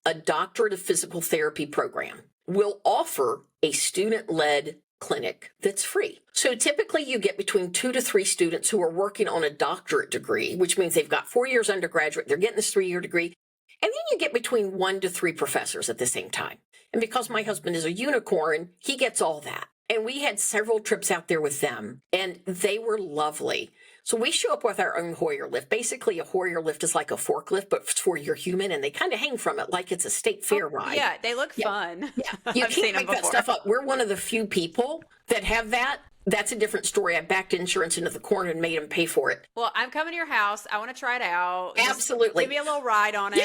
a doctorate of physical therapy program will offer a student-led clinic that's free. So typically you get between 2 to 3 students who are working on a doctorate degree, which means they've got 4 years undergraduate, they're getting this 3-year degree. And then you get between 1 to 3 professors at the same time. And because my husband is a unicorn, he gets all that. And we had several trips out there with them, and they were lovely. So we show up with our own Hoyer lift. Basically, a Hoyer lift is like a forklift, but for your human, and they kind of hang from it like it's a state fair ride. Yeah, they look fun. Yeah, you I've seen can't make them that before. stuff up. We're one of the few people that have that. That's a different story. I backed insurance into the corner and made them pay for it. Well, I'm coming to your house. I want to try it out. Absolutely. Give me a little ride on it.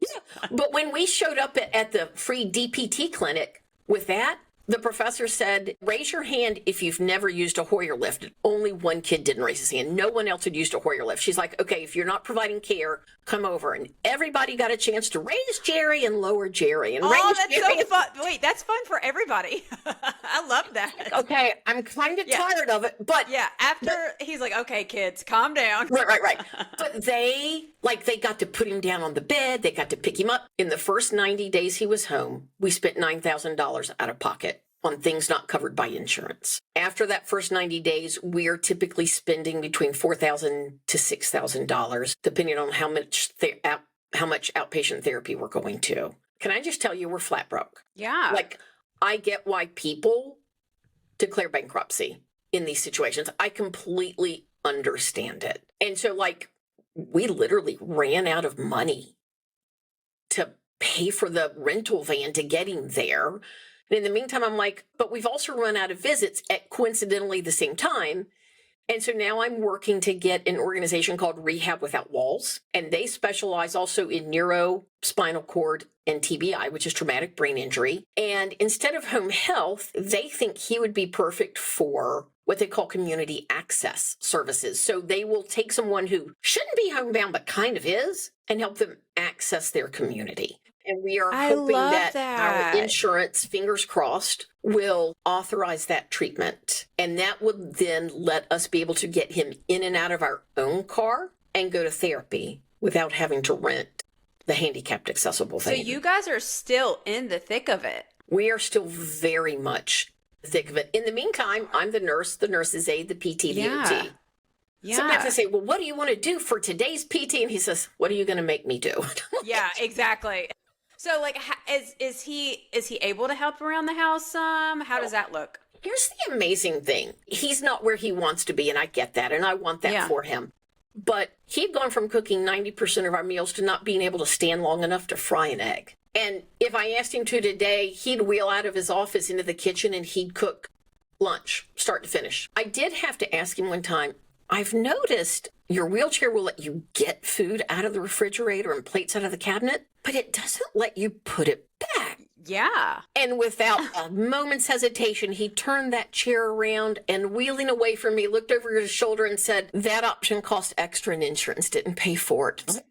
Yeah. But when we showed up at the free DPT clinic with that, the professor said, raise your hand if you've never used a Hoyer lift. Only one kid didn't raise his hand. No one else had used a Hoyer lift. She's like, okay, if you're not providing care, come over. And everybody got a chance to raise Jerry and lower Jerry. And raise that's Jerry so fun. Wait, that's fun for everybody. I love that. Okay, I'm kind of tired of it, but yeah, after he's like, okay, kids, calm down. Right. But they got to put him down on the bed. They got to pick him up. In the first 90 days he was home, we spent $9,000 out of pocket on things not covered by insurance. After that first 90 days, we are typically spending between $4,000 to $6,000, depending on how much outpatient therapy we're going to. Can I just tell you, we're flat broke. Yeah. Like, I get why people declare bankruptcy in these situations. I completely understand it. And so, like, we literally ran out of money to pay for the rental van to get him there. And in the meantime, I'm like, but we've also run out of visits at coincidentally the same time. And so now I'm working to get an organization called Rehab Without Walls. And they specialize also in neuro, spinal cord, and TBI, which is traumatic brain injury. And instead of home health, they think he would be perfect for what they call community access services. So they will take someone who shouldn't be homebound, but kind of is, and help them access their community. And we are hoping that our insurance, fingers crossed, will authorize that treatment. And that would then let us be able to get him in and out of our own car and go to therapy without having to rent the handicapped accessible van. So you guys are still in the thick of it. We are still very much in the thick of it. In the meantime, I'm the nurse, the nurse's aide, the PT, the OT. Yeah. Sometimes I say, well, what do you want to do for today's PT? And he says, what are you going to make me do? Yeah, exactly. So, like, is he able to help around the house some? How does that look? Here's the amazing thing. He's not where he wants to be, and I get that, and I want that for him. But he'd gone from cooking 90% of our meals to not being able to stand long enough to fry an egg. And if I asked him to today, he'd wheel out of his office into the kitchen and he'd cook lunch, start to finish. I did have to ask him one time, I've noticed your wheelchair will let you get food out of the refrigerator and plates out of the cabinet, but it doesn't let you put it back. Yeah. And without a moment's hesitation, he turned that chair around and, wheeling away from me, looked over his shoulder and said, that option cost extra and insurance didn't pay for it.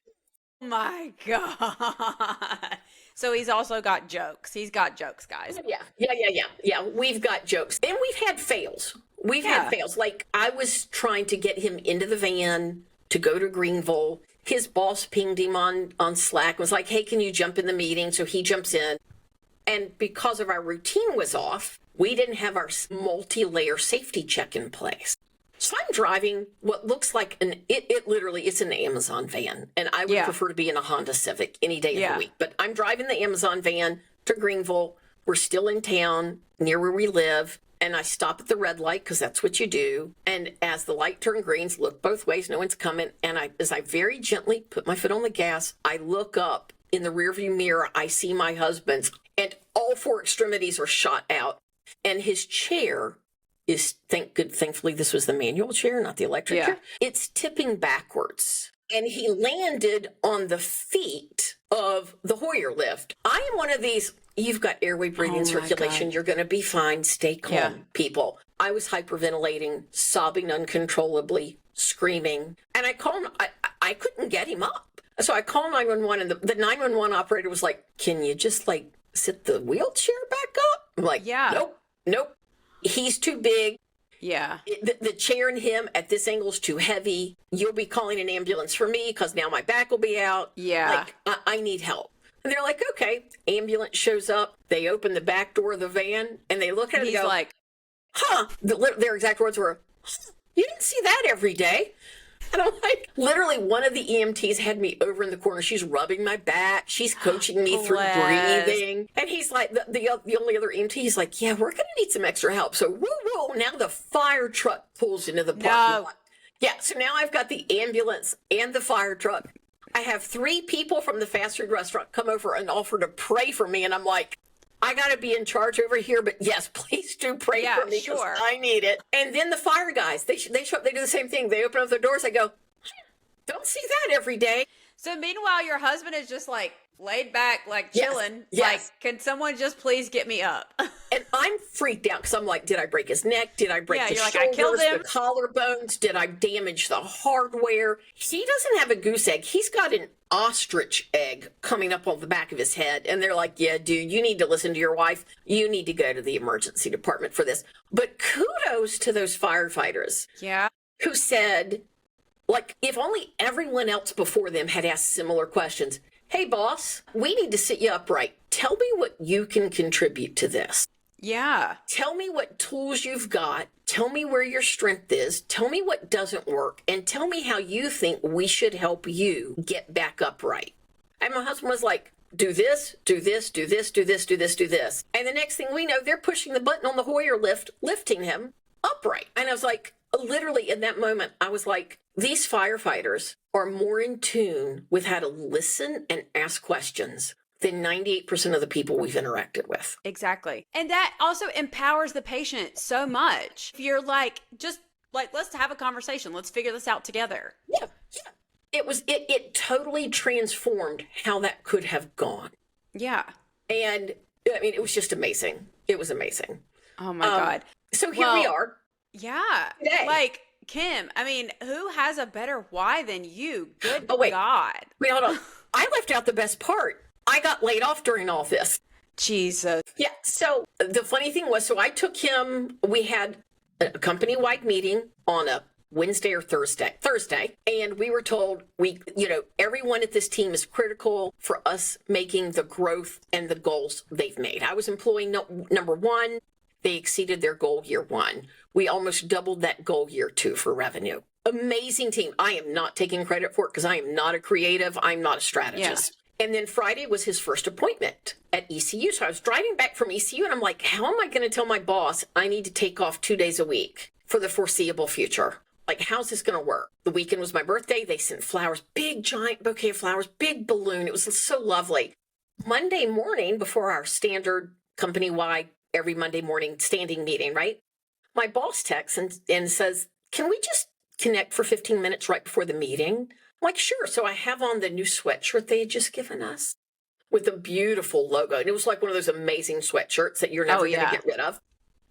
Oh my God. So he's also got jokes. He's got jokes, guys. Yeah. We've got jokes. And we've had fails. We've had fails. Like, I was trying to get him into the van to go to Greenville. His boss pinged him on Slack, was like, hey, can you jump in the meeting? So he jumps in. And because of our routine was off, we didn't have our multi-layer safety check in place. So I'm driving what looks like it's an Amazon van. And I would prefer to be in a Honda Civic any day of the week. But I'm driving the Amazon van to Greenville. We're still in town near where we live. And I stop at the red light because that's what you do. And as the light turned green, look both ways, no one's coming. And as I very gently put my foot on the gas, I look up in the rearview mirror. I see my husband's, and all four extremities are shot out. And his chair is, thankfully, this was the manual chair, not the electric chair. It's tipping backwards. And he landed on the feet of the Hoyer lift. I am one of these, you've got airway, breathing, circulation. You're going to be fine. Stay calm, people. I was hyperventilating, sobbing uncontrollably, screaming. And I called him. I couldn't get him up. So I called 911, and the 911 operator was like, can you just, like, sit the wheelchair back up? I'm like, nope. He's too big. Yeah. The chair and him at this angle is too heavy. You'll be calling an ambulance for me because now my back will be out. Yeah. Like, I need help. And they're like, okay. Ambulance shows up. They open the back door of the van and they look at it and go, like, huh. Their exact words were, you didn't see that every day. And I'm like, literally, one of the EMTs had me over in the corner. She's rubbing my back. She's coaching me through breathing. And he's like, the only other EMT, he's like, yeah, we're going to need some extra help. So, woo. Now the fire truck pulls into the parking lot. Yeah, so now I've got the ambulance and the fire truck. I have 3 people from the fast food restaurant come over and offer to pray for me. And I'm like, I got to be in charge over here. But yes, please do pray for me because I need it. And then the fire guys, they show up, they do the same thing. They open up their doors. They go, don't see that every day. So meanwhile, your husband is just like laid back, like chilling. Yes. Like, can someone just please get me up? And I'm freaked out because I'm like, did I break his neck? Did I break the shoulders, I killed him. the collarbones? Did I damage the hardware? He doesn't have a goose egg. He's got an ostrich egg coming up on the back of his head. And they're like, yeah, dude, you need to listen to your wife. You need to go to the emergency department for this. But kudos to those firefighters. Yeah. Who said, like, if only everyone else before them had asked similar questions. Hey, boss, we need to sit you upright. Tell me what you can contribute to this. Yeah. Tell me what tools you've got. Tell me where your strength is. Tell me what doesn't work. And tell me how you think we should help you get back upright. And my husband was like, do this, do this, do this, do this, do this, do this. And the next thing we know, they're pushing the button on the Hoyer lift, lifting him upright. And I was like, literally in that moment, I was like, these firefighters are more in tune with how to listen and ask questions than 98% of the people we've interacted with. Exactly. And that also empowers the patient so much. If you're like, just like, let's have a conversation. Let's figure this out together. Yeah. It totally transformed how that could have gone. Yeah. And I mean, it was just amazing. It was amazing. Oh my God. So here we are. Yeah. Today. Like, Kim, I mean, who has a better why than you? Good God. Wait, hold on. I left out the best part. I got laid off during all this. Jesus. Yeah. So the funny thing was, so I took him, we had a company-wide meeting on a Wednesday or Thursday, and we were told everyone at this team is critical for us making the growth and the goals they've made. I was employee number 1. They exceeded their goal year 1. We almost doubled that goal year 2 for revenue. Amazing team. I am not taking credit for it because I am not a creative. I'm not a strategist. Yeah. And then Friday was his first appointment at ECU. So I was driving back from ECU and I'm like, how am I going to tell my boss I need to take off 2 days a week for the foreseeable future? Like, how's this going to work? The weekend was my birthday. They sent flowers, big giant bouquet of flowers, big balloon. It was so lovely. Monday morning, before our standard company-wide every Monday morning standing meeting, right? My boss texts and says, can we just connect for 15 minutes right before the meeting? I'm like, sure. So I have on the new sweatshirt they had just given us with a beautiful logo. And it was like one of those amazing sweatshirts that you're never going to get rid of.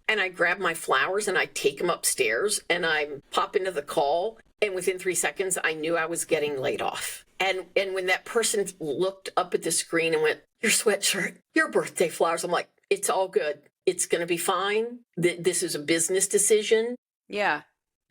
And I grab my flowers and I take them upstairs and I pop into the call. And within 3 seconds, I knew I was getting laid off. And when that person looked up at the screen and went, your sweatshirt, your birthday flowers, I'm like, it's all good. It's going to be fine. This is a business decision. Yeah.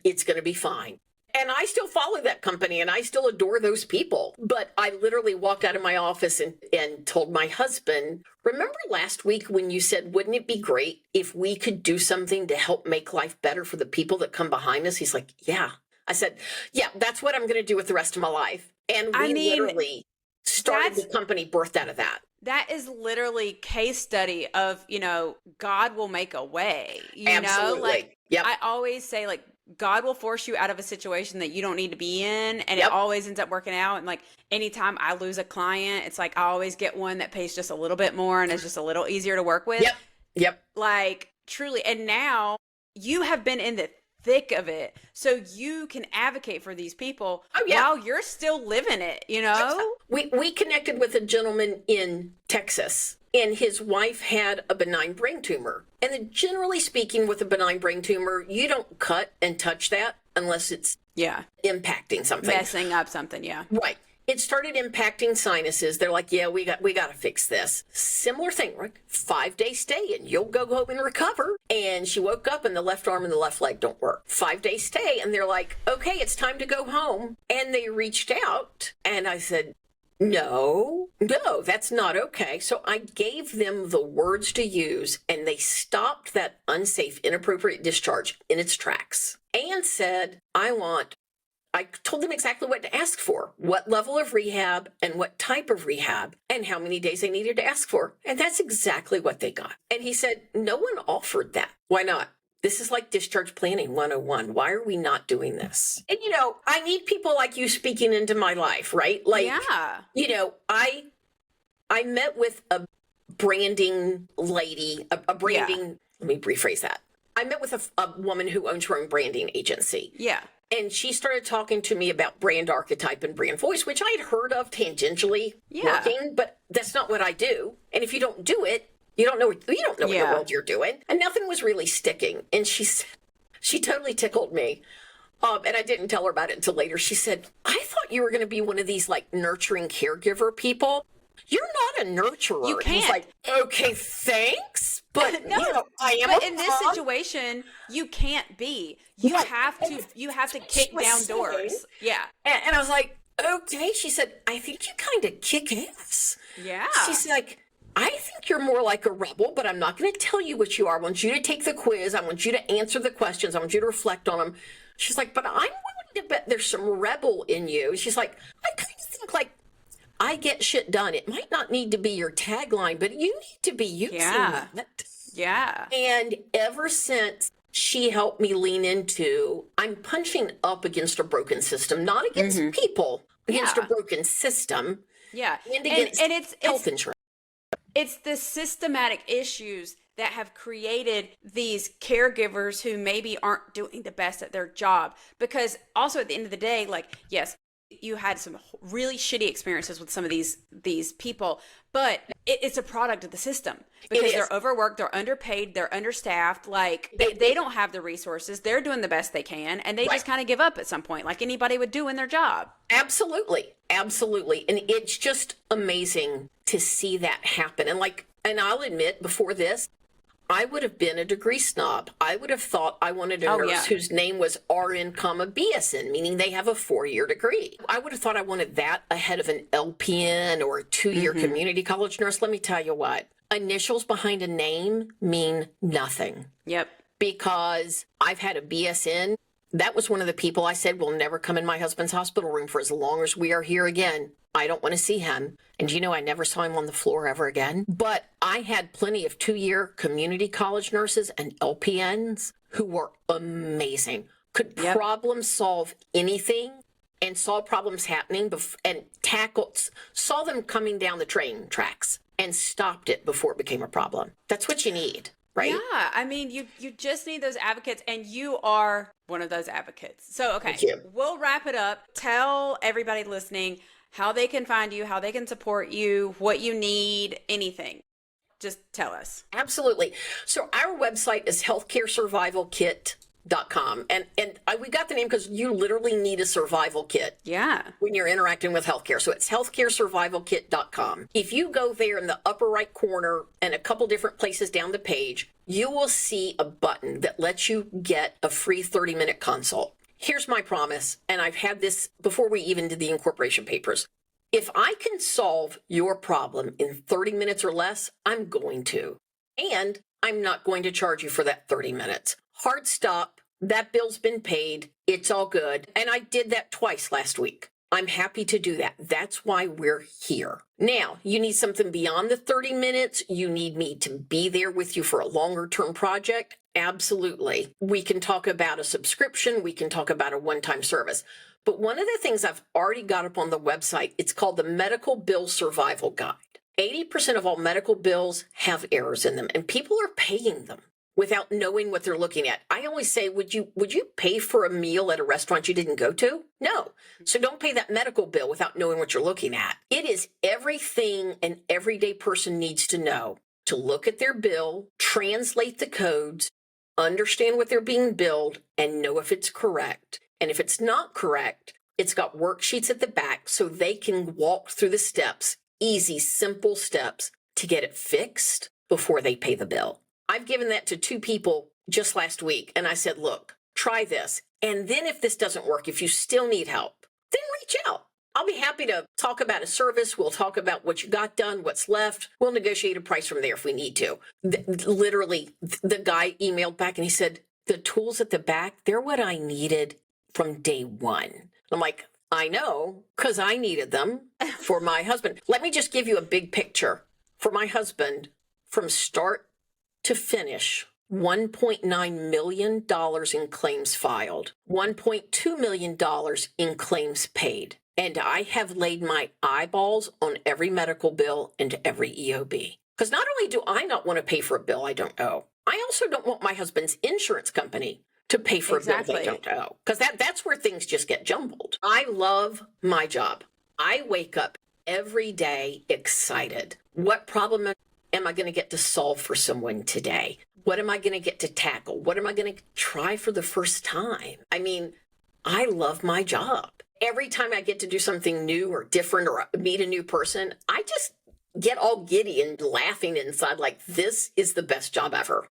It's going to be fine. And I still follow that company and I still adore those people. But I literally walked out of my office and told my husband, remember last week when you said, wouldn't it be great if we could do something to help make life better for the people that come behind us? He's like, yeah. I said, yeah, that's what I'm going to do with the rest of my life. And we literally started the company birthed out of that. That is literally case study of, God will make a way. Absolutely. Like, yep. I always say, like, God will force you out of a situation that you don't need to be in. And it always ends up working out. And like, anytime I lose a client, it's like, I always get one that pays just a little bit more and is just a little easier to work with. Yep. Like, truly. And now you have been in the thick of it, so you can advocate for these people while you're still living it, We connected with a gentleman in Texas, and his wife had a benign brain tumor. And generally speaking, with a benign brain tumor, you don't cut and touch that unless it's impacting something. Messing up something, Right. It started impacting sinuses. They're like, yeah, we got to fix this. Similar thing, right? 5-day stay and you'll go home and recover. And she woke up and the left arm and the left leg don't work. 5-day stay. And they're like, okay, it's time to go home. And they reached out and I said, no, that's not okay. So I gave them the words to use and they stopped that unsafe, inappropriate discharge in its tracks and said, I told them exactly what to ask for, what level of rehab and what type of rehab and how many days they needed to ask for. And that's exactly what they got. And he said, no one offered that. Why not? This is like discharge planning 101. Why are we not doing this? And, I need people like you speaking into my life, right? Like, Yeah. I met with a branding lady, a branding, let me rephrase that. I met with a woman who owns her own branding agency. Yeah. And she started talking to me about brand archetype and brand voice, which I had heard of tangentially working, but that's not what I do. And if you don't do it, you don't know what in the world you're doing. And nothing was really sticking. And she totally tickled me. And I didn't tell her about it until later. She said, I thought you were going to be one of these like nurturing caregiver people. You're not a nurturer. You can't. He's like, okay, thanks. But no, I am. But in this situation, you can't be. You have to kick down doors. Yeah. And I was like, okay. She said, I think you kind of kick ass. Yeah. She's like, I think you're more like a rebel, but I'm not going to tell you what you are. I want you to take the quiz. I want you to answer the questions. I want you to reflect on them. She's like, but I'm willing to bet there's some rebel in you. She's like, I kind of think like I get shit done. It might not need to be your tagline, but you need to be using that. Yeah. And ever since she helped me lean into, I'm punching up against a broken system, not against people, against a broken system. Yeah. And against it's health insurance. It's the systematic issues that have created these caregivers who maybe aren't doing the best at their job. Because also at the end of the day, like, yes, you had some really shitty experiences with some of these people, but it's a product of the system because they're overworked, they're underpaid, they're understaffed. Like they don't have the resources. They're doing the best they can, and they just kind of give up at some point, like anybody would do in their job. Absolutely. And it's just amazing to see that happen. And I'll admit, before this, I would have been a degree snob. I would have thought I wanted a nurse whose name was RN, BSN, meaning they have a 4-year degree. I would have thought I wanted that ahead of an LPN or a 2-year community college nurse. Let me tell you what, initials behind a name mean nothing. Yep. Because I've had a BSN. That was one of the people I said will never come in my husband's hospital room for as long as we are here again. I don't want to see him. And I never saw him on the floor ever again. But I had plenty of 2-year community college nurses and LPNs who were amazing, could problem solve anything and saw problems happening and saw them coming down the train tracks and stopped it before it became a problem. That's what you need. Right? Yeah, I mean, you just need those advocates, and you are one of those advocates. So, okay, we'll wrap it up. Tell everybody listening how they can find you, how they can support you, what you need, anything. Just tell us. Absolutely. So our website is healthcaresurvivalkit.com. And we got the name because you literally need a survival kit. Yeah. When you're interacting with healthcare. So it's healthcaresurvivalkit.com. If you go there in the upper right corner and a couple different places down the page, you will see a button that lets you get a free 30-minute consult. Here's my promise, and I've had this before we even did the incorporation papers. If I can solve your problem in 30 minutes or less, I'm going to. And I'm not going to charge you for that 30 minutes. Hard stop. That bill's been paid. It's all good. And I did that twice last week. I'm happy to do that. That's why we're here. Now, you need something beyond the 30 minutes. You need me to be there with you for a longer term project. Absolutely. We can talk about a subscription. We can talk about a one-time service. But one of the things I've already got up on the website, it's called the Medical Bill Survival Guide. 80% of all medical bills have errors in them, and people are paying them without knowing what they're looking at. I always say, would you pay for a meal at a restaurant you didn't go to? No. So don't pay that medical bill without knowing what you're looking at. It is everything an everyday person needs to know to look at their bill, translate the codes, understand what they're being billed, and know if it's correct. And if it's not correct, it's got worksheets at the back so they can walk through the steps, easy, simple steps to get it fixed before they pay the bill. I've given that to 2 people just last week, and I said, look, try this. And then if this doesn't work, if you still need help, then reach out. I'll be happy to talk about a service. We'll talk about what you got done, what's left. We'll negotiate a price from there if we need to. Literally, the guy emailed back and he said, the tools at the back, they're what I needed from day one. I'm like, I know, because I needed them for my husband. Let me just give you a big picture. For my husband, from start to finish, $1.9 million in claims filed, $1.2 million in claims paid. And I have laid my eyeballs on every medical bill and every EOB. Because not only do I not want to pay for a bill I don't owe, I also don't want my husband's insurance company to pay for a bill they don't owe. Because that's where things just get jumbled. I love my job. I wake up every day excited. What problem am I going to get to solve for someone today? What am I going to get to tackle? What am I going to try for the first time? I mean, I love my job. Every time I get to do something new or different or meet a new person, I just get all giddy and laughing inside like, this is the best job ever.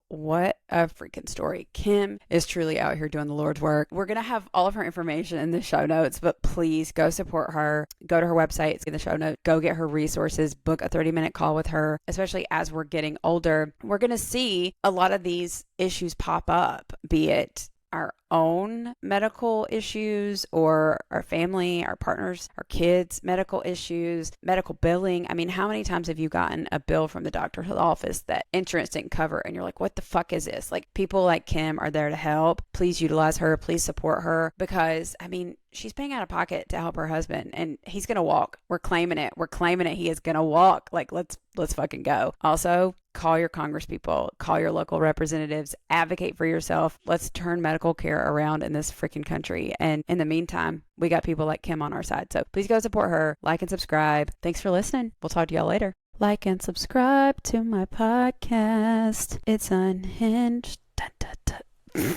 What a freaking story. Kim is truly out here doing the Lord's work. We're going to have all of her information in the show notes, but please go support her. Go to her website. It's in the show notes. Go get her resources. Book a 30-minute call with her, especially as we're getting older. We're going to see a lot of these issues pop up, be it our own medical issues or our family, our partners, our kids' medical issues, medical billing. I mean, how many times have you gotten a bill from the doctor's office that insurance didn't cover and you're like, what the fuck is this? Like, people like Kim are there to help. Please utilize her. Please support her, because I mean, she's paying out of pocket to help her husband and he's going to walk. We're claiming it. We're claiming it. He is going to walk. Like, let's fucking go. Also, call your congresspeople, call your local representatives, advocate for yourself. Let's turn medical care around in this freaking country. And in the meantime, we got people like Kim on our side. So please go support her, like and subscribe. Thanks for listening. We'll talk to y'all later. Like and subscribe to my podcast. It's Unhinged. Dun, dun, dun.